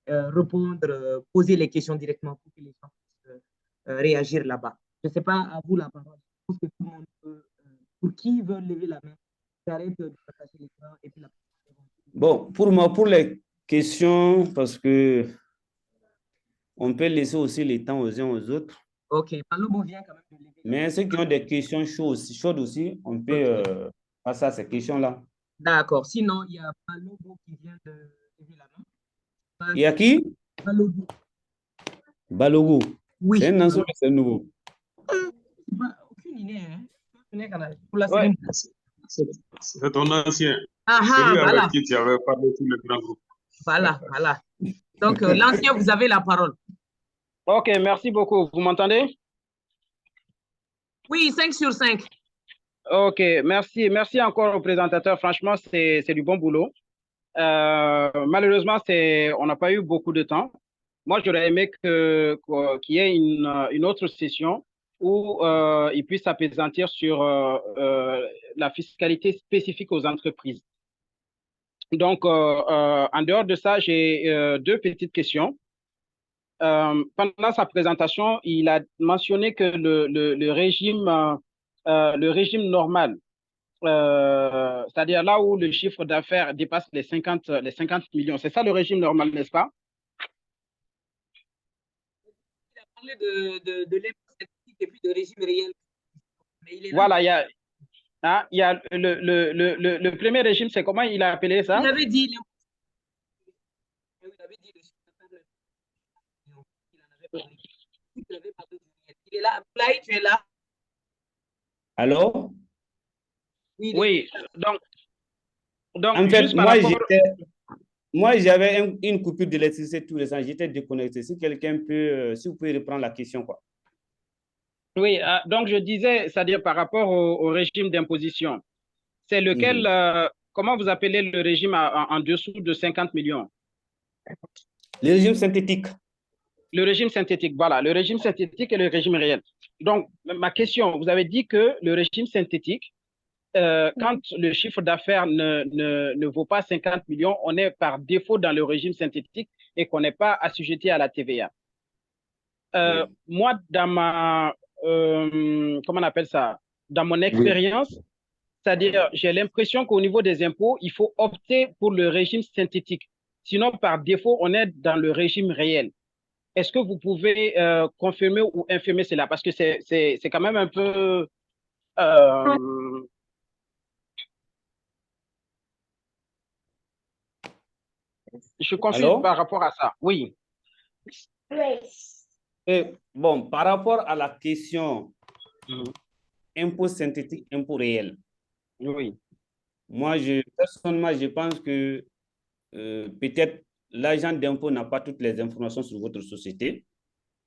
répondre, poser les questions directement pour que les gens puissent réagir là-bas. Je ne sais pas, à vous la parole. Je pense que tout le monde peut, pour qui veut lever la main, j'arrête de partager l'écran et puis la. Bon, pour moi, pour les questions, parce que on peut laisser aussi le temps aux uns aux autres. Ok, Palomo vient quand même de lever la main. Mais ceux qui ont des questions chaudes aussi, on peut passer à ces questions-là. D'accord. Sinon, il y a Palomo qui vient de lever la main. Il y a qui? Balogo. Balogo. Oui. C'est un ancien, mais c'est nouveau. Aucune idée. Hein? Pour la Ouais. C'est ton ancien. Ah, Celui voilà. avec qui tu avais parlé sur le grand groupe. Voilà, voilà. Donc, l'ancien, vous avez la parole. Ok, merci beaucoup. Vous m'entendez? Oui, 5 sur 5. Ok, merci. Merci encore au présentateur. Franchement, c'est du bon boulot. Malheureusement, on n'a pas eu beaucoup de temps. Moi, j'aurais aimé qu'il y ait une autre session où il puisse s'appesantir sur la fiscalité spécifique aux entreprises. Donc, en dehors de ça, j'ai 2 petites questions. Pendant sa présentation, il a mentionné que le régime normal, c'est-à-dire là où le chiffre d'affaires dépasse les 50 millions, c'est ça le régime normal, n'est-ce pas? Il a parlé de l'impôt statistique et puis de régime réel. Mais il est là. Voilà, il y a le premier régime, c'est comment il a appelé ça? Il avait dit l'impôt. Il avait dit le chiffre d'affaires. Il en avait parlé. Il avait parlé du réel. Il est là. Abdoulaye, tu es là? Alors? Oui, donc en fait, juste par rapport... moi, j'avais une coupure d'électricité tout récent. J'étais déconnecté. Si quelqu'un peut, si vous pouvez reprendre la question, quoi. Oui, donc je disais, c'est-à-dire par rapport au régime d'imposition, c'est lequel, comment vous appelez le régime en dessous de 50 millions? Le régime synthétique. Le régime synthétique, voilà, le régime synthétique et le régime réel. Donc, ma question, vous avez dit que le régime synthétique, quand le chiffre d'affaires ne vaut pas 50 millions, on est par défaut dans le régime synthétique et qu'on n'est pas assujetti à la TVA. Oui. Moi, dans ma, comment on appelle ça, dans mon expérience, oui. C'est-à-dire, j'ai l'impression qu'au niveau des impôts, il faut opter pour le régime synthétique. Sinon, par défaut, on est dans le régime réel. Est-ce que vous pouvez confirmer ou infirmer cela? Parce que c'est quand même un peu... je suis confus Alors, par rapport à ça. Oui. bon, par rapport à la question Mhm. impôt synthétique, impôt réel, Oui. moi, personnellement, je pense que peut-être l'agent d'impôt n'a pas toutes les informations sur votre société.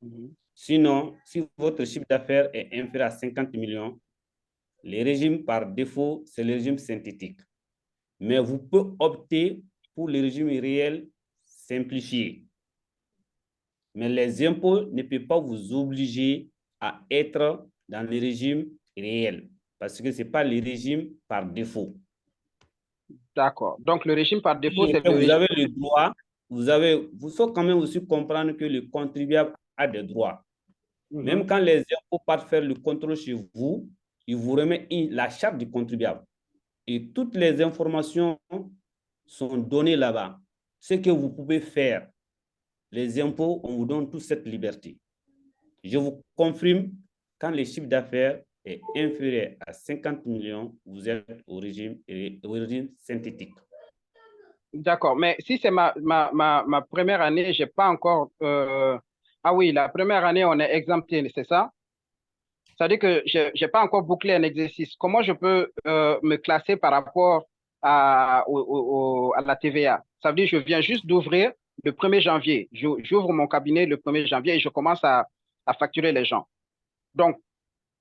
Mhm. Sinon, si votre chiffre d'affaires est inférieur à 50 millions, le régime par défaut, c'est le régime synthétique. Mais vous pouvez opter pour le régime réel simplifié. Mais les impôts ne peuvent pas vous obliger à être dans le régime réel parce que ce n'est pas le régime par défaut. D'accord. Donc, le régime par défaut, c'est le Vous régime... avez le droit, vous faut quand même aussi comprendre que le contribuable a des droits. Même Mhm. quand les impôts partent faire le contrôle chez vous, ils vous remettent la charte du contribuable. Et toutes les informations sont données là-bas. Ce que vous pouvez faire, les impôts, on vous donne toute cette liberté. Je vous confirme, quand le chiffre d'affaires est inférieur à 50 millions, vous êtes au régime synthétique. D'accord. Mais si c'est ma première année, j'ai pas encore... Ah oui, la première année, on est exempté, c'est ça? C'est-à-dire que je n'ai pas encore bouclé un exercice. Comment je peux me classer par rapport à la TVA? Ça veut dire que je viens juste d'ouvrir le 1er janvier. J'ouvre mon cabinet le 1er janvier et je commence à facturer les gens. Donc,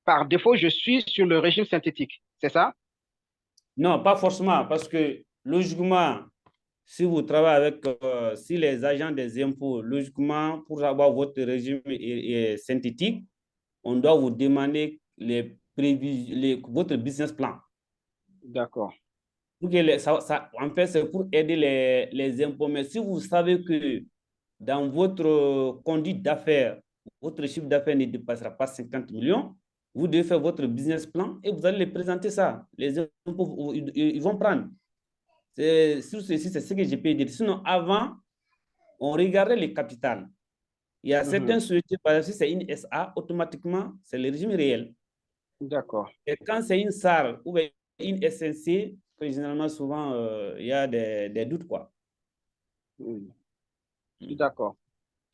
par défaut, je suis sur le régime synthétique. C'est ça? Non, pas forcément, parce que logiquement, si vous travaillez avec, si les agents des impôts, logiquement, pour avoir votre régime synthétique, on doit vous demander votre business plan. D'accord. En fait, c'est pour aider les impôts. Mais si vous savez que dans votre conduite d'affaires, votre chiffre d'affaires ne dépassera pas 50 millions, vous devez faire votre business plan et vous allez les présenter ça. Les impôts, ils vont prendre. Sur ceci, c'est ce que je peux dire. Sinon, avant, on regardait les capitales. Il y a certaines sociétés, par exemple, si c'est une SA, automatiquement, c'est le régime réel. D'accord. Et quand c'est une SAR ou une SNC, généralement, souvent, il y a des doutes, quoi. Oui. D'accord.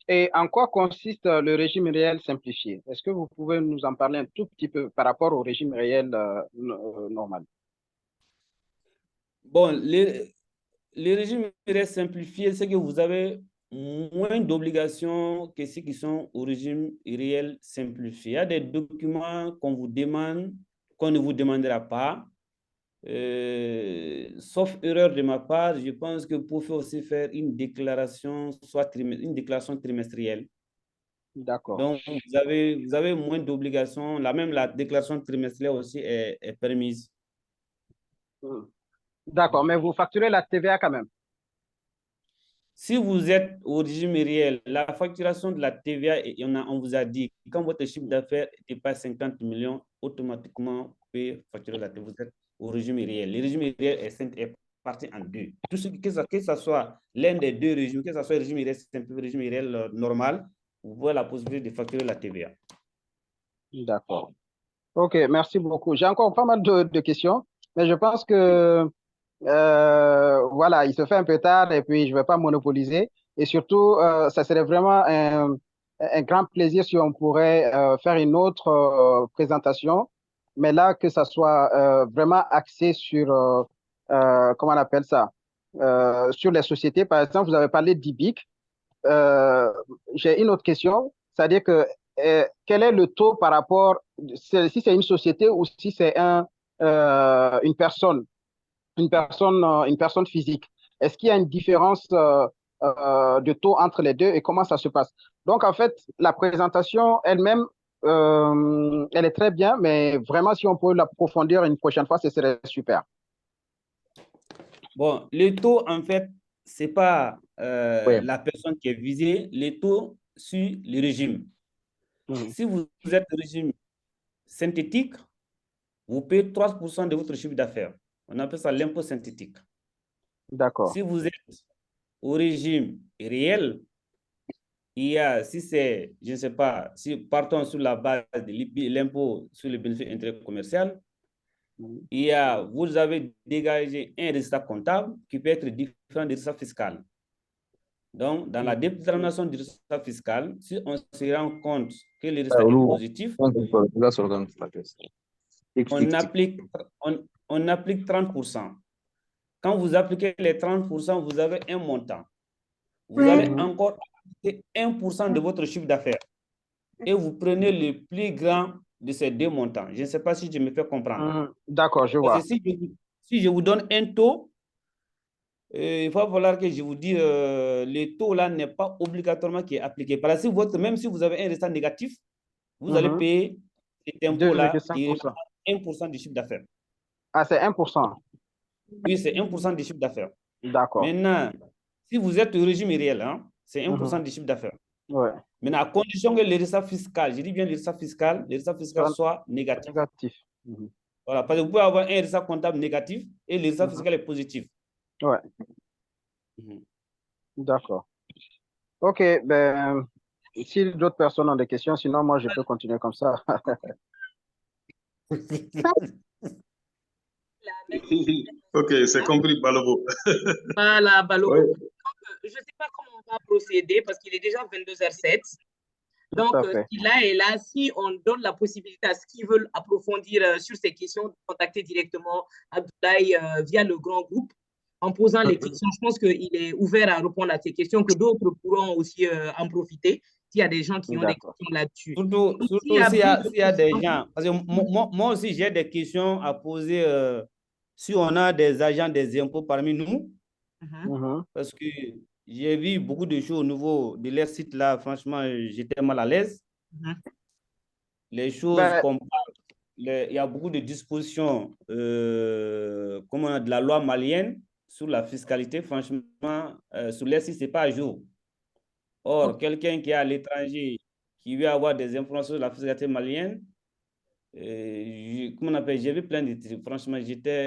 Et en quoi consiste le régime réel simplifié? Est-ce que vous pouvez nous en parler un tout petit peu par rapport au régime réel normal? Bon, le régime réel simplifié, c'est que vous avez moins d'obligations que ceux qui sont au régime réel simplifié. Il y a des documents qu'on vous demande, qu'on ne vous demandera pas. Sauf erreur de ma part, je pense que vous pouvez aussi faire une déclaration, une déclaration trimestrielle. D'accord. Donc, vous avez moins d'obligations. Même la déclaration trimestrielle aussi est permise. Hmm. D'accord, mais vous facturez la TVA quand même. Si vous êtes au régime réel, la facturation de la TVA, on vous a dit, quand votre chiffre d'affaires dépasse 50 millions, automatiquement, vous pouvez facturer la TVA. Vous êtes au régime réel. Le régime réel est parti en deux. Tout ce, que ce soit l'un des deux régimes, que ce soit le régime réel simple, le régime réel normal, vous avez la possibilité de facturer la TVA. D'accord. OK, merci beaucoup. J'ai encore pas mal de questions, mais je pense que voilà, il se fait un peu tard et puis je ne vais pas monopoliser. Et surtout, ça serait vraiment un grand plaisir si on pourrait faire une autre présentation, mais là, que ça soit vraiment axé sur, comment on appelle ça, sur les sociétés. Par exemple, vous avez parlé d'IBIC. Euh, j'ai une autre question, c'est-à-dire que quel est le taux par rapport, si c'est une société ou si c'est une personne physique? Est-ce qu'il y a une différence de taux entre les deux et comment ça se passe? Donc, en fait, la présentation elle-même, elle est très bien, mais vraiment, si on peut l'approfondir une prochaine fois, ce serait super. Bon, le taux, en fait, ce n'est pas Oui. la personne qui est visée, le taux sur le régime. Mhm. Si vous êtes au régime synthétique, vous payez 3% de votre chiffre d'affaires. On appelle ça l'impôt synthétique. D'accord. Si vous êtes au régime réel, il y a, si c'est, je ne sais pas, si partons sur la base de l'impôt sur le bénéfice intérêt commercial, il y a, vous avez dégagé un résultat comptable qui peut être différent du résultat fiscal. Donc, dans la détermination du résultat fiscal, si on se rend compte que le résultat est positif, on applique 30%. Quand vous appliquez les 30%, vous avez un montant. Vous allez encore appliquer 1% de votre chiffre d'affaires. Et vous prenez le plus grand de ces deux montants. Je ne sais pas si je me fais comprendre. D'accord, je vois. Parce que si je vous donne un taux, il va falloir que je vous dise, le taux là n'est pas obligatoirement qui est appliqué. Parce que même si vous avez un résultat négatif, vous allez payer cet impôt-là qui est 1% du chiffre d'affaires. Ah, c'est 1%. Oui, c'est 1% du chiffre d'affaires. D'accord. Maintenant, si vous êtes au régime réel, hein, c'est 1% du chiffre d'affaires. Ouais. Maintenant, à condition que le résultat fiscal, je dis bien le résultat fiscal soit négatif. Voilà, parce que vous pouvez avoir un résultat comptable négatif et le résultat fiscal est positif. Ouais. D'accord. OK, ben, si d'autres personnes ont des questions, sinon moi je peux continuer comme ça. OK, c'est compris, Balobo. Voilà, Balobo. Oui. Donc, je ne sais pas comment on va procéder parce qu'il est déjà 22h07. Donc, ce qu'il a est là. Si on donne la possibilité à ceux qui veulent approfondir sur ces questions, de contacter directement Abdoulaye via le grand groupe en posant les questions. Je pense qu'il est ouvert à répondre à ces questions, que d'autres pourront aussi en profiter s'il y a des gens qui ont des questions là-dessus. Surtout s'il y a des gens. Parce que moi aussi, j'ai des questions à poser si on a des agents des impôts parmi nous. Parce que j'ai vu beaucoup de choses au niveau de leur site là. Franchement, j'étais mal à l'aise. Les choses comme il y a beaucoup de dispositions de la loi malienne sur la fiscalité. Franchement, sur leur site, ce n'est pas à jour. Or, quelqu'un qui est à l'étranger, qui veut avoir des informations sur la fiscalité malienne, j'ai vu plein de trucs. Franchement,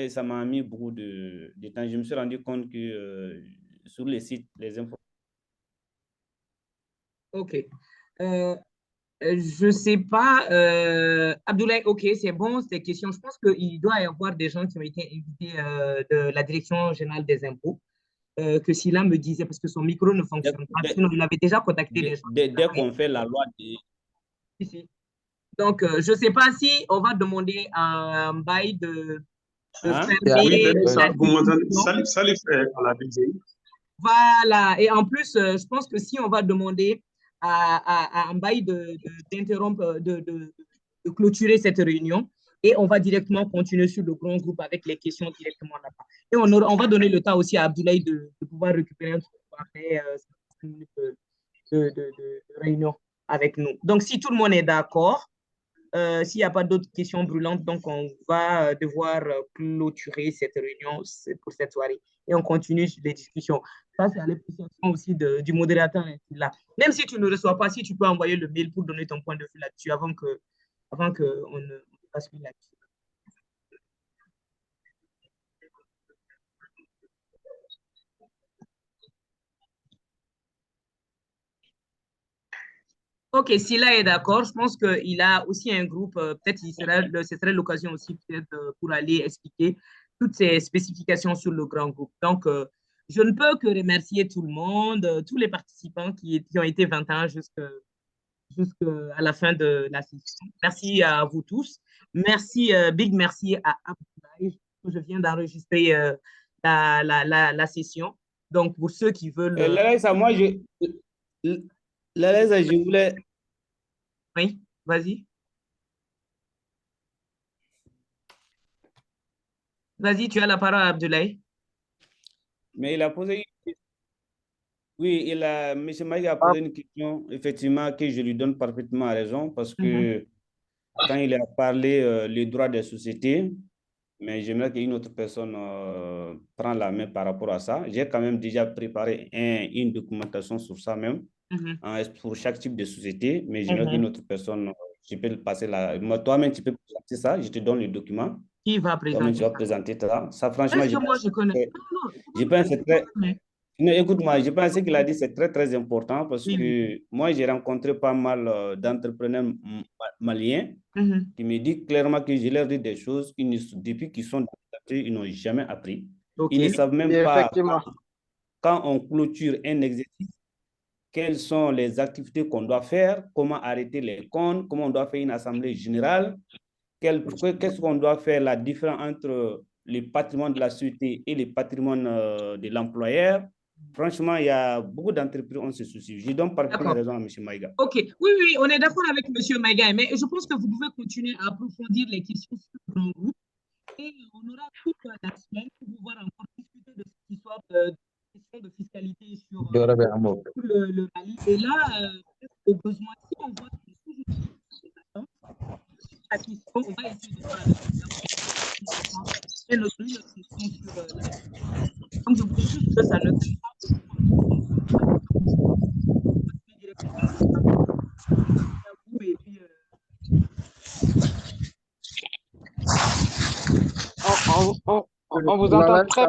ça m'a mis beaucoup de temps. Je me suis rendu compte que sur les sites, les informations. OK. Je ne sais pas. Abdoulaye, OK, c'est bon, ces questions. Je pense qu'il doit y avoir des gens qui ont été invités de la Direction générale des impôts, que Silla me disait, parce que son micro ne fonctionne pas. Sinon, il avait déjà contacté les gens. Dès qu'on fait la loi Ici. Donc, je ne sais pas si on va demander à Mbaye de fermer ça les fait à la DGI. Voilà. Et en plus, je pense que si on va demander à Mbaye d'interrompre, de clôturer cette réunion, et on va directement continuer sur le grand groupe avec les questions directement là-bas. Et on va donner le temps aussi à Abdoulaye de pouvoir récupérer un truc après 5 minutes de réunion avec nous. Donc, si tout le monde est d'accord, s'il n'y a pas d'autres questions brûlantes, donc on va devoir clôturer cette réunion pour cette soirée et on continue sur les discussions. Ça, c'est à l'appréciation aussi du modérateur là. Même si tu ne reçois pas, si tu peux envoyer le mail pour donner ton point de vue là-dessus avant qu'on ne passe plus là-dessus. OK, Silla est d'accord. Je pense qu'il a aussi un groupe. Peut-être ce serait l'occasion aussi peut-être pour aller expliquer toutes ces spécifications sur le grand groupe. Donc, je ne peux que remercier tout le monde, tous les participants qui ont été 21 jusqu'à la fin de la session. Merci à vous tous. Merci, big merci à Abdoulaye. Je viens d'enregistrer la session. Donc, pour ceux qui veulent... Larissa, je voulais... Oui, vas-y. Vas-y, tu as la parole, Abdoulaye. Mais il a posé une question. Oui, M. Maïga a posé une question, effectivement, que je lui donne parfaitement raison, parce que quand il a parlé les droits des sociétés, mais j'aimerais qu'une autre personne prenne la main par rapport à ça. J'ai quand même déjà préparé une documentation sur ça même, pour chaque type de société, mais j'aimerais qu'une autre personne, je peux le passer là. Toi-même, tu peux présenter ça, je te donne le document. Qui va présenter tu vas présenter ça. Ça, franchement, moi, je connais. Je pense que c'est très... Non, écoute-moi, je pense qu'il a dit c'est très, très important parce Oui, que moi, j'ai rencontré pas mal d'entrepreneurs maliens qui me disent clairement que je leur dis des choses, depuis qu'ils sont adaptés, ils n'ont jamais appris. OK. Ils ne savent Oui, même pas, effectivement. quand on clôture un exercice, quelles sont les activités qu'on doit faire, comment arrêter les comptes, comment on doit faire une assemblée générale, qu'est-ce qu'on doit faire, la différence entre le patrimoine de la société et le patrimoine de l'employeur. Franchement, il y a beaucoup d'entreprises qui ont ce souci. Je donne parfaitement D'accord. raison à M. Maïga. OK. Oui, oui, on est d'accord avec M. Maïga, mais je pense que vous pouvez continuer à approfondir les questions sur le grand groupe et on aura toute la semaine pour pouvoir encore discuter de cette histoire de question de fiscalité sur le Mali. Et là, au besoin, si on voit que c'est toujours des attentes, sur la question, on va essayer de voir avec et notre question sur la donc, je voudrais juste que ça ne prenne pas beaucoup et puis On vous entend très